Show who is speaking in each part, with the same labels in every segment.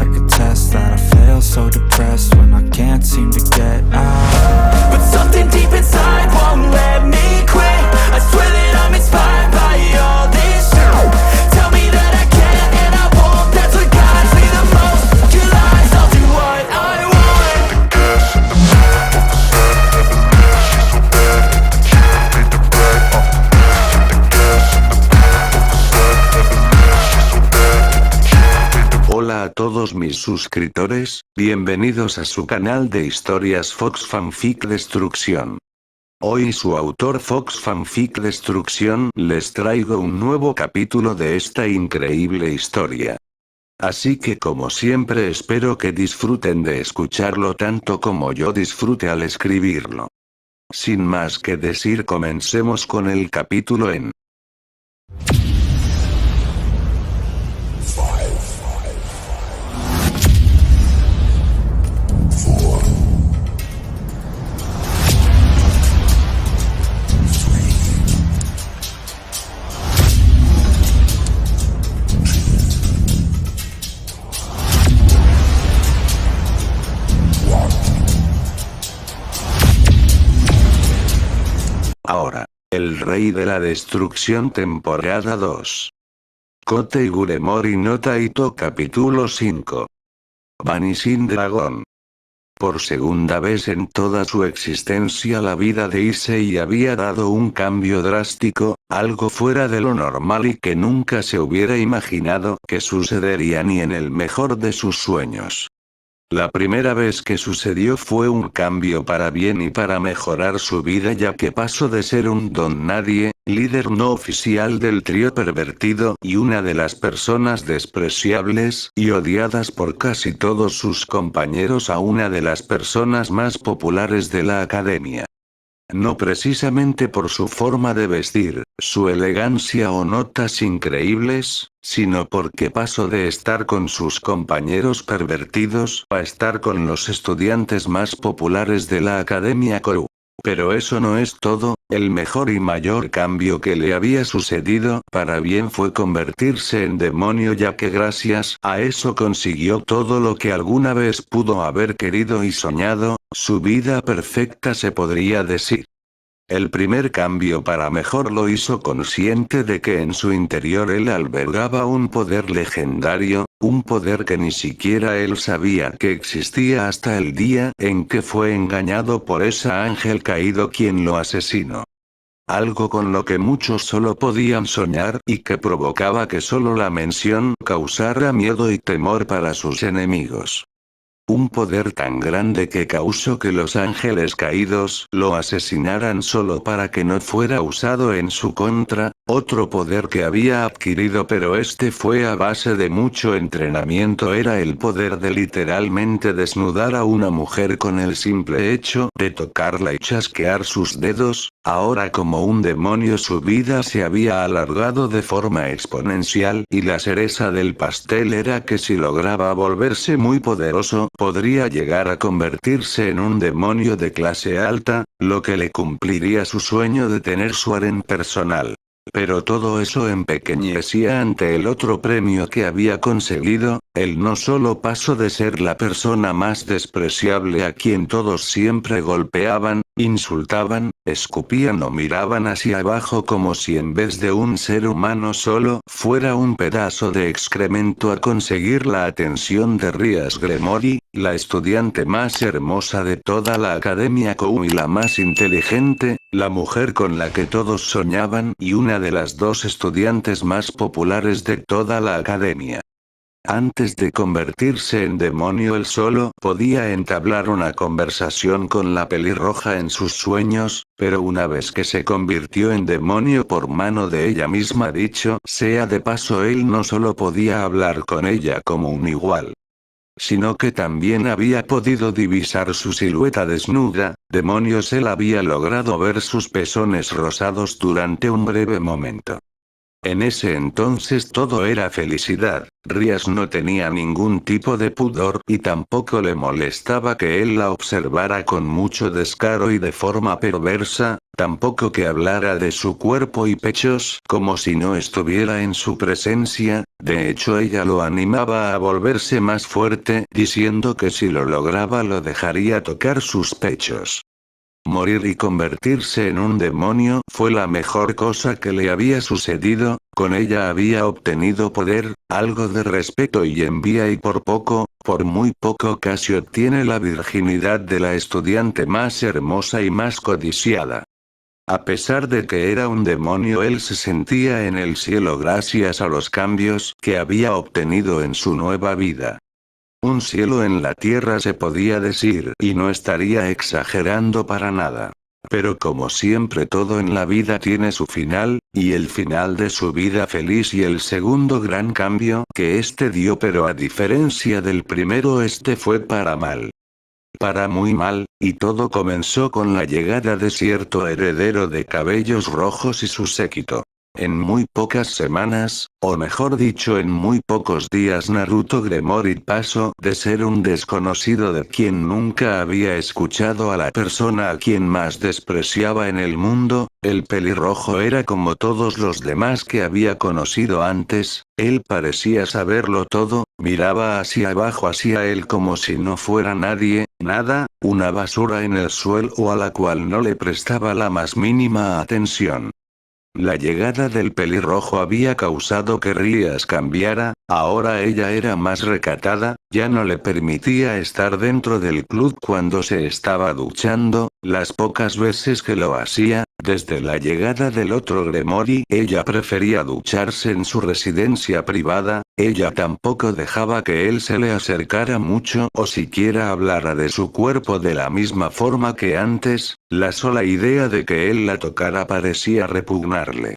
Speaker 1: like a test that I fail, so depressed when I can't seem to get out. But something deep inside won't let me quit. I swear that I'm inspired by all this shit. Tell me that I can't and I won't. That's what guides me the most. Your lies, I'll do what I want. The gas in the back of the sun, never knew she's so bad. Can't beat the brag off the best. The gas in the back of the sun, never knew she's so bad.
Speaker 2: Hola a todos mis suscriptores, bienvenidos a su canal de historias Fox Fanfic Destrucción. Hoy su autor Fox Fanfic Destrucción les traigo un nuevo capítulo de esta increíble historia. Así que como siempre espero que disfruten de escucharlo tanto como yo disfrute al escribirlo. Sin más que decir, comencemos con el capítulo en Ahora, el Rey de la Destrucción temporada 2. Kote Guremori no Taito capítulo 5. Vanishing Dragon. Por segunda vez en toda su existencia la vida de Issei había dado un cambio drástico, algo fuera de lo normal y que nunca se hubiera imaginado que sucedería ni en el mejor de sus sueños. La primera vez que sucedió fue un cambio para bien y para mejorar su vida, ya que pasó de ser un don nadie, líder no oficial del trío pervertido y una de las personas despreciables y odiadas por casi todos sus compañeros, a una de las personas más populares de la academia. No precisamente por su forma de vestir, su elegancia o notas increíbles, sino porque pasó de estar con sus compañeros pervertidos a estar con los estudiantes más populares de la Academia Koru. Pero eso no es todo, el mejor y mayor cambio que le había sucedido para bien fue convertirse en demonio, ya que gracias a eso consiguió todo lo que alguna vez pudo haber querido y soñado, su vida perfecta se podría decir. El primer cambio para mejor lo hizo consciente de que en su interior él albergaba un poder legendario, un poder que ni siquiera él sabía que existía hasta el día en que fue engañado por esa ángel caído quien lo asesinó. Algo con lo que muchos solo podían soñar y que provocaba que solo la mención causara miedo y temor para sus enemigos. Un poder tan grande que causó que los ángeles caídos lo asesinaran solo para que no fuera usado en su contra, otro poder que había adquirido, pero este fue a base de mucho entrenamiento, era el poder de literalmente desnudar a una mujer con el simple hecho de tocarla y chasquear sus dedos. Ahora como un demonio su vida se había alargado de forma exponencial y la cereza del pastel era que si lograba volverse muy poderoso, podría llegar a convertirse en un demonio de clase alta, lo que le cumpliría su sueño de tener su harén personal. Pero todo eso empequeñecía ante el otro premio que había conseguido. Él no solo pasó de ser la persona más despreciable a quien todos siempre golpeaban, insultaban, escupían o miraban hacia abajo como si en vez de un ser humano solo fuera un pedazo de excremento, a conseguir la atención de Rias Gremori, la estudiante más hermosa de toda la Academia Kou y la más inteligente, la mujer con la que todos soñaban y una de las dos estudiantes más populares de toda la academia. Antes de convertirse en demonio él solo podía entablar una conversación con la pelirroja en sus sueños, pero una vez que se convirtió en demonio por mano de ella misma, dicho sea de paso, él no solo podía hablar con ella como un igual, sino que también había podido divisar su silueta desnuda. Demonios, él había logrado ver sus pezones rosados durante un breve momento. En ese entonces todo era felicidad. Rias no tenía ningún tipo de pudor y tampoco le molestaba que él la observara con mucho descaro y de forma perversa. Tampoco que hablara de su cuerpo y pechos como si no estuviera en su presencia, de hecho ella lo animaba a volverse más fuerte, diciendo que si lo lograba lo dejaría tocar sus pechos. Morir y convertirse en un demonio fue la mejor cosa que le había sucedido, con ella había obtenido poder, algo de respeto y envidia y por muy poco casi obtiene la virginidad de la estudiante más hermosa y más codiciada. A pesar de que era un demonio, él se sentía en el cielo gracias a los cambios que había obtenido en su nueva vida. Un cielo en la tierra se podía decir, y no estaría exagerando para nada. Pero como siempre todo en la vida tiene su final, y el final de su vida feliz y el segundo gran cambio que este dio, pero a diferencia del primero este fue para mal. Para muy mal, y todo comenzó con la llegada de cierto heredero de cabellos rojos y su séquito. En muy pocas semanas, o mejor dicho en muy pocos días, Naruto Gremory pasó de ser un desconocido de quien nunca había escuchado a la persona a quien más despreciaba en el mundo. El pelirrojo era como todos los demás que había conocido antes, él parecía saberlo todo, miraba hacia abajo hacia él como si no fuera nadie, nada, una basura en el suelo a la cual no le prestaba la más mínima atención. La llegada del pelirrojo había causado que Rías cambiara, ahora ella era más recatada, ya no le permitía estar dentro del club cuando se estaba duchando, las pocas veces que lo hacía, desde la llegada del otro Gremory, ella prefería ducharse en su residencia privada, ella tampoco dejaba que él se le acercara mucho o siquiera hablara de su cuerpo de la misma forma que antes, la sola idea de que él la tocara parecía repugnarle.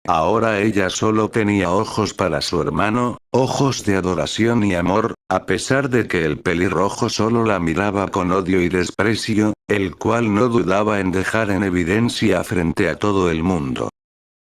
Speaker 2: Ahora ella solo tenía ojos para su hermano, ojos de adoración y amor, a pesar de que el pelirrojo solo la miraba con odio y desprecio, el cual no dudaba en dejar en evidencia frente a todo el mundo.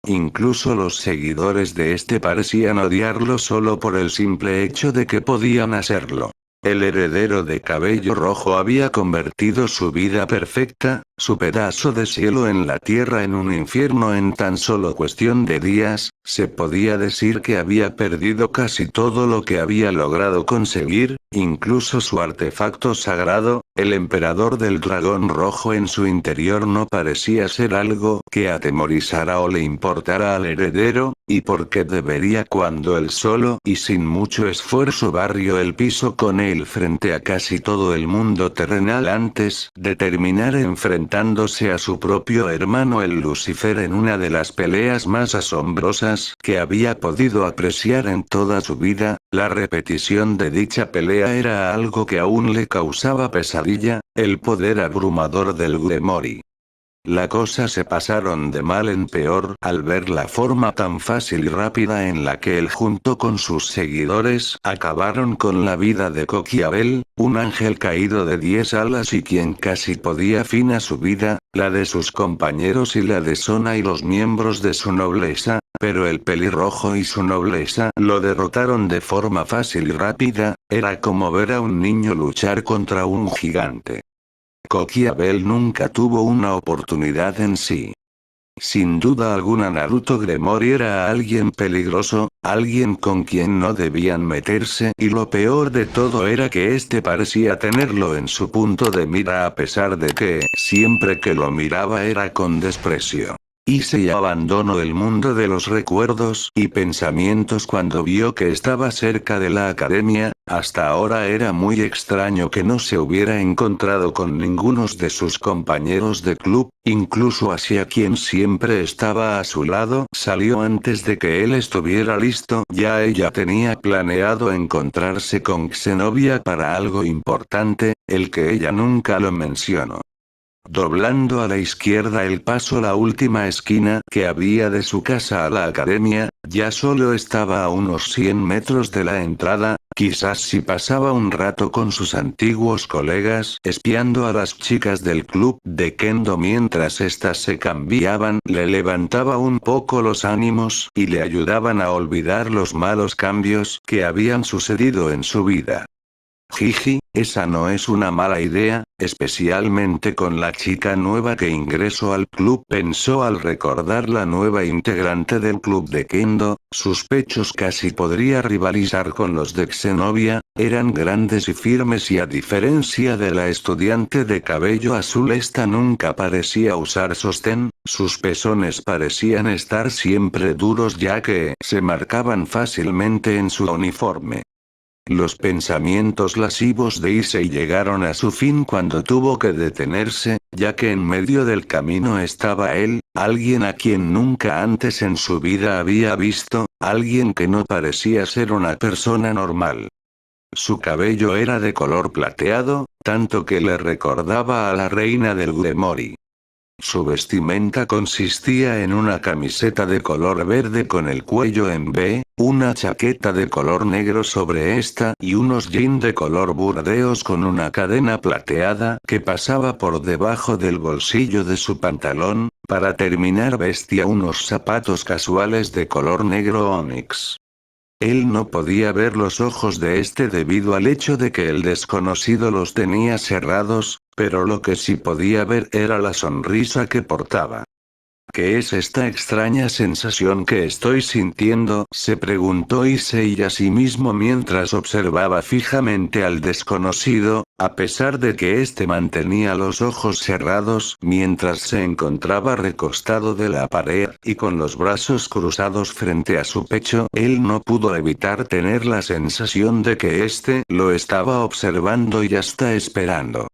Speaker 2: Incluso los seguidores de este parecían odiarlo solo por el simple hecho de que podían hacerlo. El heredero de cabello rojo había convertido su vida perfecta, su pedazo de cielo en la tierra en un infierno en tan solo cuestión de días, se podía decir que había perdido casi todo lo que había logrado conseguir, incluso su artefacto sagrado, el emperador del dragón rojo en su interior no parecía ser algo que atemorizara o le importara al heredero, y porque debería cuando él solo y sin mucho esfuerzo barrió el piso con él frente a casi todo el mundo terrenal antes de terminar enfrentándose a su propio hermano el Lucifer en una de las peleas más asombrosas que había podido apreciar en toda su vida. La repetición de dicha pelea era algo que aún le causaba pesadilla, el poder abrumador del Gremory. La cosa se pasaron de mal en peor al ver la forma tan fácil y rápida en la que él junto con sus seguidores acabaron con la vida de Kokiabel, un ángel caído de 10 alas y quien casi podía fin a su vida, la de sus compañeros y la de Sona y los miembros de su nobleza, pero el pelirrojo y su nobleza lo derrotaron de forma fácil y rápida, era como ver a un niño luchar contra un gigante. Kokiabel nunca tuvo una oportunidad en sí. Sin duda alguna Naruto Gremory era alguien peligroso, alguien con quien no debían meterse y lo peor de todo era que este parecía tenerlo en su punto de mira a pesar de que siempre que lo miraba era con desprecio. Issei abandonó el mundo de los recuerdos y pensamientos cuando vio que estaba cerca de la academia, hasta ahora era muy extraño que no se hubiera encontrado con ninguno de sus compañeros de club, incluso hacia quien siempre estaba a su lado salió antes de que él estuviera listo, ya ella tenía planeado encontrarse con Zenobia para algo importante, el que ella nunca lo mencionó. Doblando a la izquierda el paso la última esquina que había de su casa a la academia, ya solo estaba a unos 100 metros de la entrada, quizás si pasaba un rato con sus antiguos colegas espiando a las chicas del club de Kendo mientras éstas se cambiaban, le levantaba un poco los ánimos y le ayudaban a olvidar los malos cambios que habían sucedido en su vida. Jiji, esa no es una mala idea, especialmente con la chica nueva que ingresó al club, pensó al recordar la nueva integrante del club de Kendo. Sus pechos casi podría rivalizar con los de Xenovia, eran grandes y firmes y a diferencia de la estudiante de cabello azul, esta nunca parecía usar sostén, sus pezones parecían estar siempre duros ya que se marcaban fácilmente en su uniforme. Los pensamientos lascivos de Issei llegaron a su fin cuando tuvo que detenerse, ya que en medio del camino estaba él, alguien a quien nunca antes en su vida había visto, alguien que no parecía ser una persona normal. Su cabello era de color plateado, tanto que le recordaba a la reina del Gremori. Su vestimenta consistía en una camiseta de color verde con el cuello en V, una chaqueta de color negro sobre esta y unos jeans de color burdeos con una cadena plateada que pasaba por debajo del bolsillo de su pantalón. Para terminar vestía unos zapatos casuales de color negro onix. Él no podía ver los ojos de este debido al hecho de que el desconocido los tenía cerrados, pero lo que sí podía ver era la sonrisa que portaba. ¿Qué es esta extraña sensación que estoy sintiendo?, se preguntó Issei a sí mismo mientras observaba fijamente al desconocido, a pesar de que éste mantenía los ojos cerrados mientras se encontraba recostado de la pared y con los brazos cruzados frente a su pecho. Él no pudo evitar tener la sensación de que éste lo estaba observando y hasta esperando.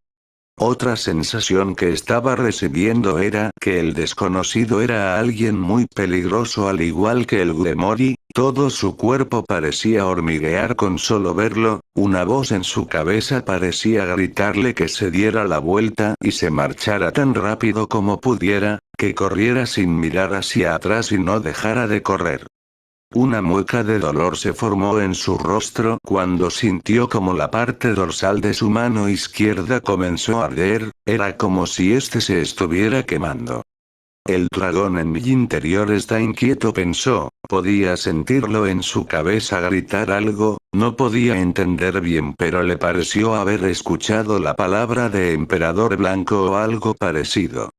Speaker 2: Otra sensación que estaba recibiendo era que el desconocido era alguien muy peligroso al igual que el Gremori, todo su cuerpo parecía hormiguear con solo verlo, una voz en su cabeza parecía gritarle que se diera la vuelta y se marchara tan rápido como pudiera, que corriera sin mirar hacia atrás y no dejara de correr. Una mueca de dolor se formó en su rostro cuando sintió como la parte dorsal de su mano izquierda comenzó a arder, era como si este se estuviera quemando. El dragón en mi interior está inquieto, pensó, podía sentirlo en su cabeza gritar algo, no podía entender bien pero le pareció haber escuchado la palabra de emperador blanco o algo parecido.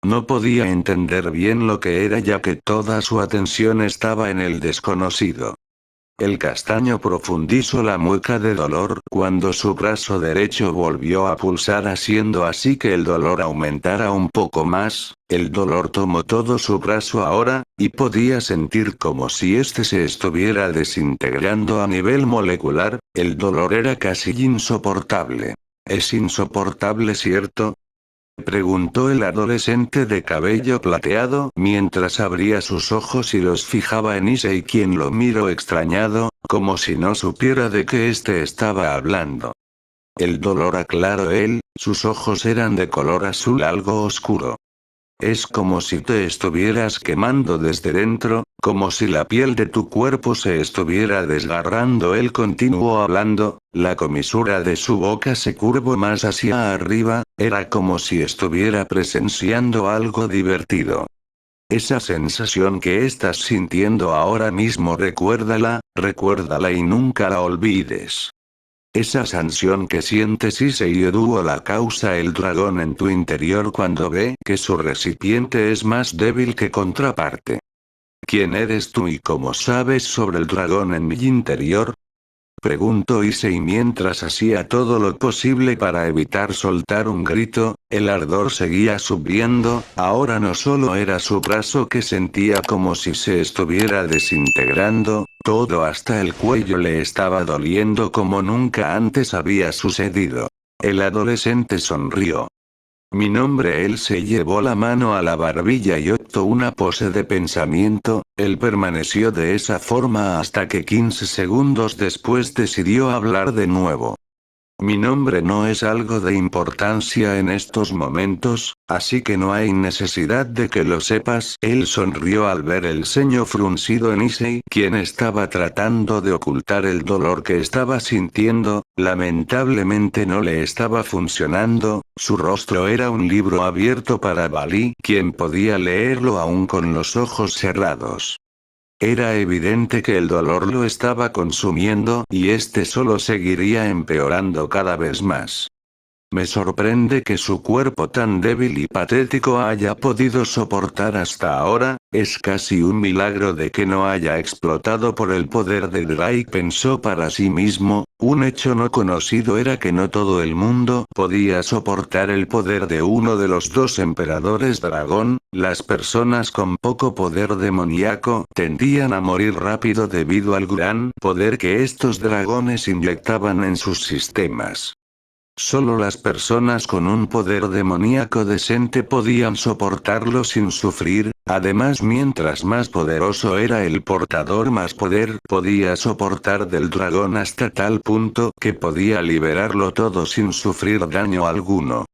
Speaker 2: No podía entender bien lo que era ya que toda su atención estaba en el desconocido. El castaño profundizó la mueca de dolor cuando su brazo derecho volvió a pulsar haciendo así que el dolor aumentara un poco más, el dolor tomó todo su brazo ahora, y podía sentir como si este se estuviera desintegrando a nivel molecular, el dolor era casi insoportable. ¿Es insoportable, cierto?, preguntó el adolescente de cabello plateado mientras abría sus ojos y los fijaba en Issei, quien lo miró extrañado, como si no supiera de qué éste estaba hablando. El dolor, aclaró él, sus ojos eran de color azul algo oscuro. Es como si te estuvieras quemando desde dentro, como si la piel de tu cuerpo se estuviera desgarrando. Él continuó hablando, la comisura de su boca se curvó más hacia arriba, era como si estuviera presenciando algo divertido. Esa sensación que estás sintiendo ahora mismo, recuérdala y nunca la olvides. Esa sanción que sientes Issei Oduo la causa el dragón en tu interior cuando ve que su recipiente es más débil que contraparte. ¿Quién eres tú y cómo sabes sobre el dragón en mi interior?, preguntó Issei mientras hacía todo lo posible para evitar soltar un grito. El ardor seguía subiendo, ahora no solo era su brazo que sentía como si se estuviera desintegrando, todo hasta el cuello le estaba doliendo como nunca antes había sucedido. El adolescente sonrió. Mi nombre. Él se llevó la mano a la barbilla y optó una pose de pensamiento, él permaneció de esa forma hasta que 15 segundos después decidió hablar de nuevo. Mi nombre no es algo de importancia en estos momentos, así que no hay necesidad de que lo sepas. Él sonrió al ver el ceño fruncido en Issei, quien estaba tratando de ocultar el dolor que estaba sintiendo, lamentablemente no le estaba funcionando, su rostro era un libro abierto para Bali, quien podía leerlo aún con los ojos cerrados. Era evidente que el dolor lo estaba consumiendo y este solo seguiría empeorando cada vez más. Me sorprende que su cuerpo tan débil y patético haya podido soportar hasta ahora, es casi un milagro de que no haya explotado por el poder de Drake, pensó para sí mismo. Un hecho no conocido era que no todo el mundo podía soportar el poder de uno de los dos emperadores dragón. Las personas con poco poder demoníaco tendían a morir rápido debido al gran poder que estos dragones inyectaban en sus sistemas. Solo las personas con un poder demoníaco decente podían soportarlo sin sufrir. Además, mientras más poderoso era el portador, más poder podía soportar del dragón hasta tal punto que podía liberarlo todo sin sufrir daño alguno.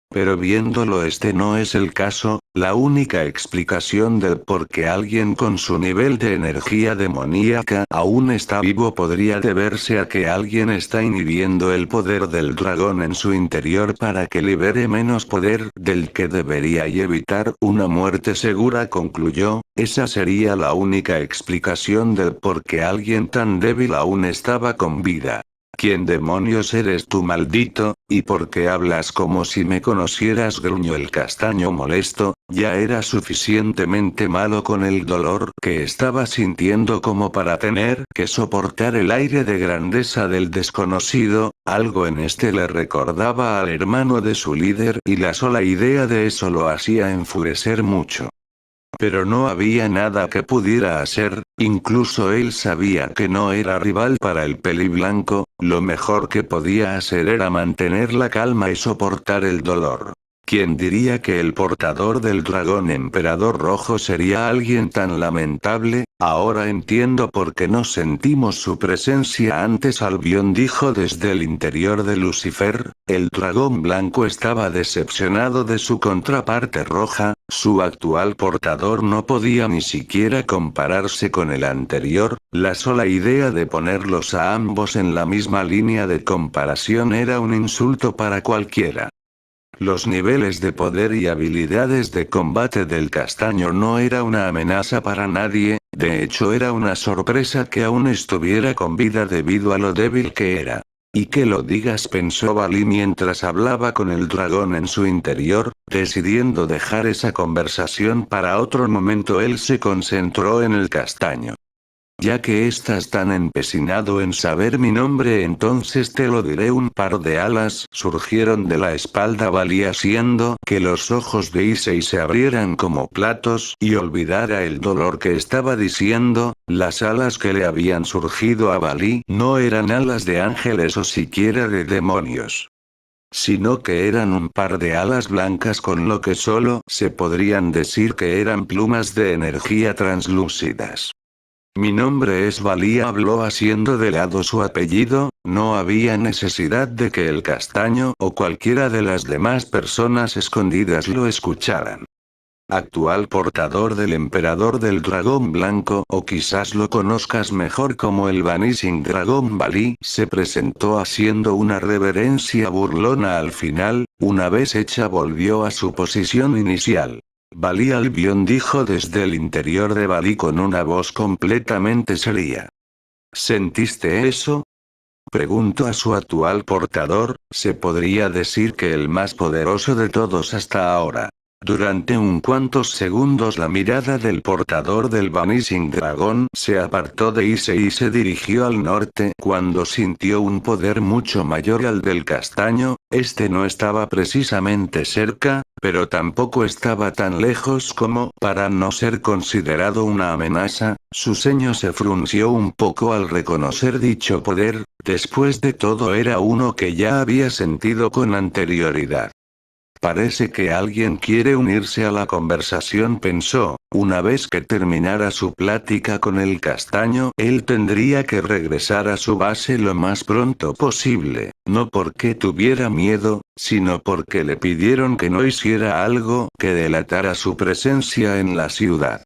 Speaker 2: Pero viéndolo, este no es el caso. La única explicación del por qué alguien con su nivel de energía demoníaca aún está vivo podría deberse a que alguien está inhibiendo el poder del dragón en su interior para que libere menos poder del que debería y evitar una muerte segura, concluyó. Esa sería la única explicación del por qué alguien tan débil aún estaba con vida. ¿Quién demonios eres tú, maldito? ¿Y por qué hablas como si me conocieras?, gruñó el castaño molesto. Ya era suficientemente malo con el dolor que estaba sintiendo como para tener que soportar el aire de grandeza del desconocido. Algo en este le recordaba al hermano de su líder y la sola idea de eso lo hacía enfurecer mucho. Pero no había nada que pudiera hacer, incluso él sabía que no era rival para el peliblanco. Lo mejor que podía hacer era mantener la calma y soportar el dolor. ¿Quién diría que el portador del dragón emperador rojo sería alguien tan lamentable? Ahora entiendo por qué no sentimos su presencia antes, Albion dijo desde el interior de Lucifer. El dragón blanco estaba decepcionado de su contraparte roja. Su actual portador no podía ni siquiera compararse con el anterior. La sola idea de ponerlos a ambos en la misma línea de comparación era un insulto para cualquiera. Los niveles de poder y habilidades de combate del castaño no era una amenaza para nadie. De hecho, era una sorpresa que aún estuviera con vida debido a lo débil que era. Y que lo digas, pensó Balí mientras hablaba con el dragón en su interior. Decidiendo dejar esa conversación para otro momento, él se concentró en el castaño. Ya que estás tan empecinado en saber mi nombre, entonces te lo diré. Un par de alas surgieron de la espalda Balí, haciendo que los ojos de Issei se abrieran como platos y olvidara el dolor que estaba diciendo. Las alas que le habían surgido a Balí no eran alas de ángeles o siquiera de demonios, sino que eran un par de alas blancas, con lo que solo se podrían decir que eran plumas de energía translúcidas. Mi nombre es Balí, habló haciendo de lado su apellido. No había necesidad de que el castaño o cualquiera de las demás personas escondidas lo escucharan. Actual portador del emperador del dragón blanco, o quizás lo conozcas mejor como el Vanishing Dragon, Balí se presentó haciendo una reverencia burlona al final. Una vez hecha, volvió a su posición inicial. Balí, Albion dijo desde el interior de Balí con una voz completamente seria. ¿Sentiste eso?, preguntó a su actual portador. Se podría decir que el más poderoso de todos hasta ahora. Durante un cuantos segundos la mirada del portador del Vanishing Dragon se apartó de Issei y se dirigió al norte cuando sintió un poder mucho mayor al del castaño. Este no estaba precisamente cerca, pero tampoco estaba tan lejos como para no ser considerado una amenaza. Su ceño se frunció un poco al reconocer dicho poder. Después de todo, era uno que ya había sentido con anterioridad. Parece que alguien quiere unirse a la conversación, pensó. Una vez que terminara su plática con el castaño, él tendría que regresar a su base lo más pronto posible, no porque tuviera miedo, sino porque le pidieron que no hiciera algo que delatara su presencia en la ciudad.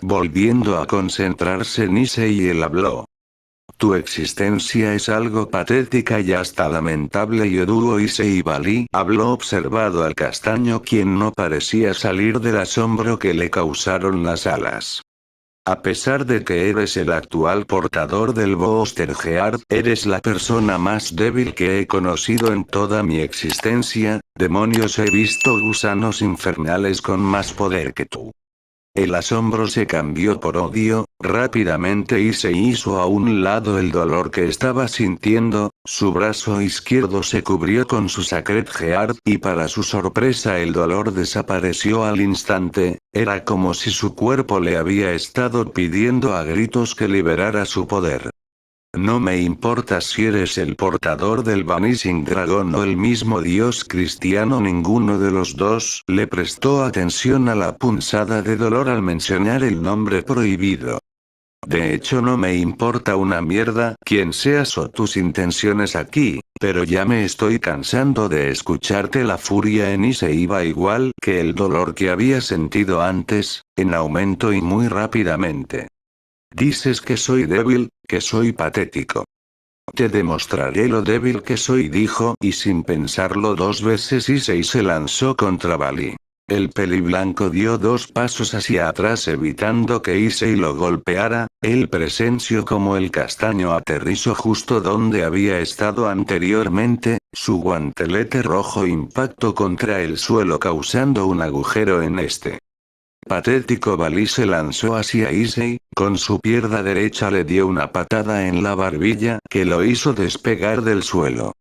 Speaker 2: Volviendo a concentrarse en Issei, él habló. Tu existencia es algo patética y hasta lamentable. Yoruo Issei. Balí habló observado al castaño, quien no parecía salir del asombro que le causaron las alas. A pesar de que eres el actual portador del Booster Heart, eres la persona más débil que he conocido en toda mi existencia. Demonios, he visto gusanos infernales con más poder que tú. El asombro se cambió por odio, rápidamente y se hizo a un lado el dolor que estaba sintiendo, su brazo izquierdo se cubrió con su Sacred Heart y para su sorpresa el dolor desapareció al instante, era como si su cuerpo le había estado pidiendo a gritos que liberara su poder. No me importa si eres el portador del Vanishing Dragon o el mismo dios cristiano, ninguno de los dos le prestó atención a la punzada de dolor al mencionar el nombre prohibido. De hecho, no me importa una mierda quién seas o tus intenciones aquí, pero ya me estoy cansando de escucharte. La furia en Issei iba igual que el dolor que había sentido antes, en aumento y muy rápidamente. Dices que soy débil, que soy patético. Te demostraré lo débil que soy, dijo, y sin pensarlo dos veces Issei se lanzó contra Bali. El peliblanco dio 2 pasos hacia atrás evitando que Issei lo golpeara, él presenció como el castaño aterrizó justo donde había estado anteriormente, su guantelete rojo impactó contra el suelo causando un agujero en este. Patético. Bali se lanzó hacia Issei, con su pierna derecha le dio una patada en la barbilla que lo hizo despegar del suelo.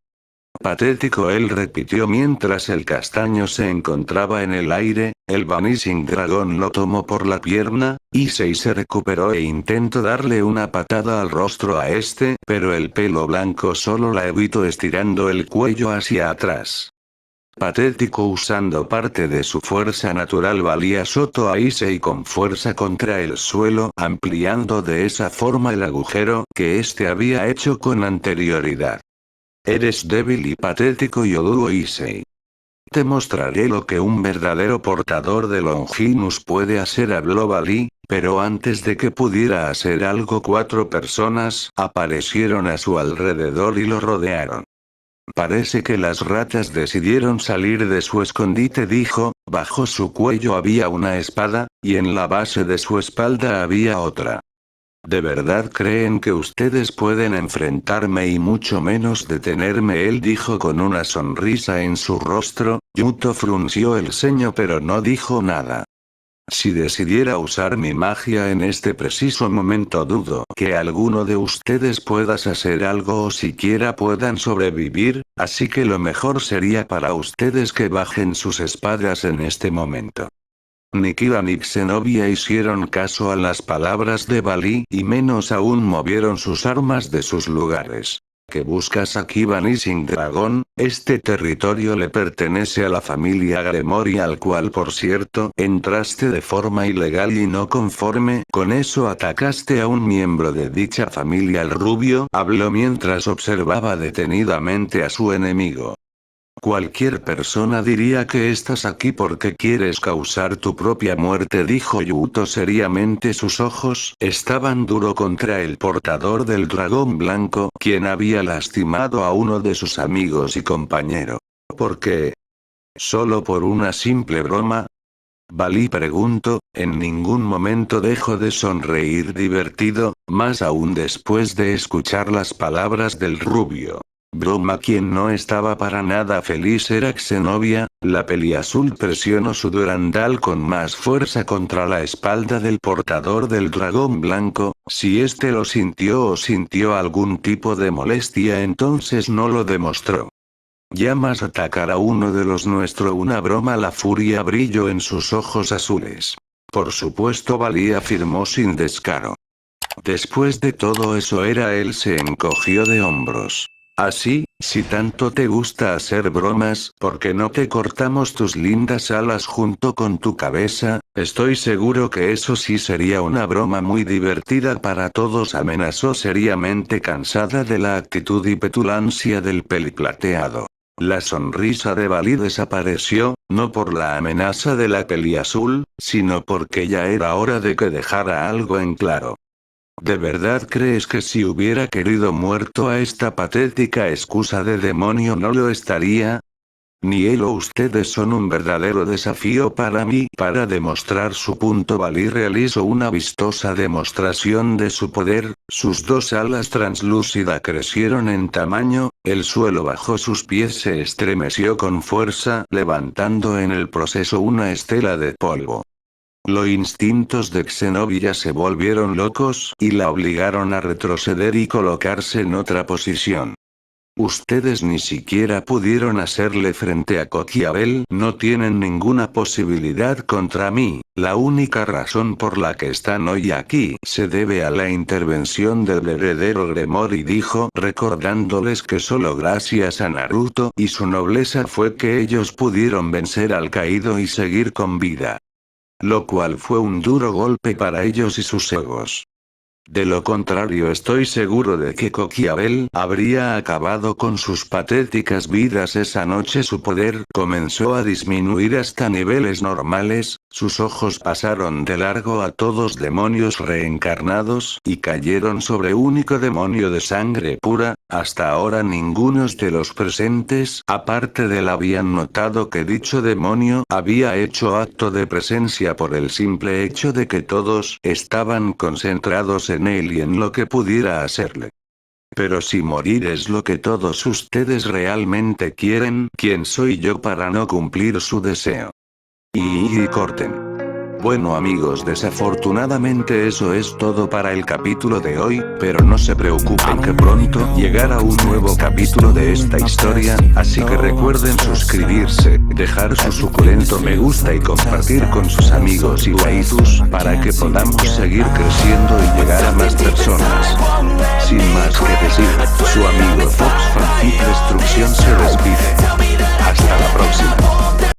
Speaker 2: Patético, él repitió mientras el castaño se encontraba en el aire, el Vanishing Dragon lo tomó por la pierna, Issei se recuperó e intentó darle una patada al rostro a este, pero el pelo blanco solo la evitó estirando el cuello hacia atrás. Patético, usando parte de su fuerza natural, Bali azotó a Issei con fuerza contra el suelo, ampliando de esa forma el agujero que éste había hecho con anterioridad. Eres débil y patético, Yoruo Issei. Te mostraré lo que un verdadero portador de Longinus puede hacer, habló Bali, pero antes de que pudiera hacer algo 4 personas aparecieron a su alrededor y lo rodearon. Parece que las ratas decidieron salir de su escondite, dijo, bajo su cuello había una espada, y en la base de su espalda había otra. ¿De verdad creen que ustedes pueden enfrentarme y mucho menos detenerme?, él dijo con una sonrisa en su rostro. Yuto frunció el ceño pero no dijo nada. Si decidiera usar mi magia en este preciso momento, dudo que alguno de ustedes pueda hacer algo o siquiera puedan sobrevivir, así que lo mejor sería para ustedes que bajen sus espadas en este momento. Ni Kira ni Xenobia hicieron caso a las palabras de Bali y menos aún movieron sus armas de sus lugares. ¿Qué buscas aquí, Vanishing Dragon? Este territorio le pertenece a la familia Gremory, al cual por cierto entraste de forma ilegal y no conforme con eso atacaste a un miembro de dicha familia. El rubio habló mientras observaba detenidamente a su enemigo. Cualquier persona diría que estás aquí porque quieres causar tu propia muerte, dijo Yuto seriamente. Sus ojos estaban duro contra el portador del dragón blanco, quien había lastimado a uno de sus amigos y compañero. ¿Por qué? ¿Solo por una simple broma? Bali preguntó. En ningún momento dejó de sonreír divertido, más aún después de escuchar las palabras del rubio. Broma. Quien no estaba para nada feliz era Xenobia. La peliazul presionó su durandal con más fuerza contra la espalda del portador del dragón blanco. Si este lo sintió o sintió algún tipo de molestia, entonces no lo demostró. ¿Llamas atacar a uno de los nuestro una broma? La furia brilló en sus ojos azules. Por supuesto, Bali afirmó sin descaro. Después de todo eso era él. Se encogió de hombros. Así, si tanto te gusta hacer bromas, ¿por qué no te cortamos tus lindas alas junto con tu cabeza? Estoy seguro que eso sí sería una broma muy divertida para todos, amenazó seriamente, cansada de la actitud y petulancia del peliplateado. La sonrisa de Bali desapareció, no por la amenaza de la peliazul, sino porque ya era hora de que dejara algo en claro. ¿De verdad crees que si hubiera querido muerto a esta patética excusa de demonio no lo estaría? Ni él o ustedes son un verdadero desafío para mí. Para demostrar su punto, Valí realizó una vistosa demostración de su poder. Sus dos alas translúcidas crecieron en tamaño, el suelo bajo sus pies se estremeció con fuerza, levantando en el proceso una estela de polvo. Los instintos de Zenobia se volvieron locos y la obligaron a retroceder y colocarse en otra posición. Ustedes ni siquiera pudieron hacerle frente a Coquiabel, no tienen ninguna posibilidad contra mí. La única razón por la que están hoy aquí se debe a la intervención del heredero Gremory, dijo, recordándoles que solo gracias a Naruto y su nobleza fue que ellos pudieron vencer al caído y seguir con vida. Lo cual fue un duro golpe para ellos y sus egos. De lo contrario, estoy seguro de que Coquiabel habría acabado con sus patéticas vidas esa noche. Su poder comenzó a disminuir hasta niveles normales, sus ojos pasaron de largo a todos demonios reencarnados y cayeron sobre único demonio de sangre pura. Hasta ahora ninguno de los presentes, aparte de él, habían notado que dicho demonio había hecho acto de presencia por el simple hecho de que todos estaban concentrados en él y en lo que pudiera hacerle. Pero si morir es lo que todos ustedes realmente quieren, ¿quién soy yo para no cumplir su deseo? Y corten. Bueno amigos, desafortunadamente eso es todo para el capítulo de hoy, pero no se preocupen que pronto llegará un nuevo capítulo de esta historia, así que recuerden suscribirse, dejar su suculento me gusta y compartir con sus amigos y waifus, para que podamos seguir creciendo y llegar a más personas. Sin más que decir, su amigo Fox Fanfic Destrucción se despide. Hasta la próxima.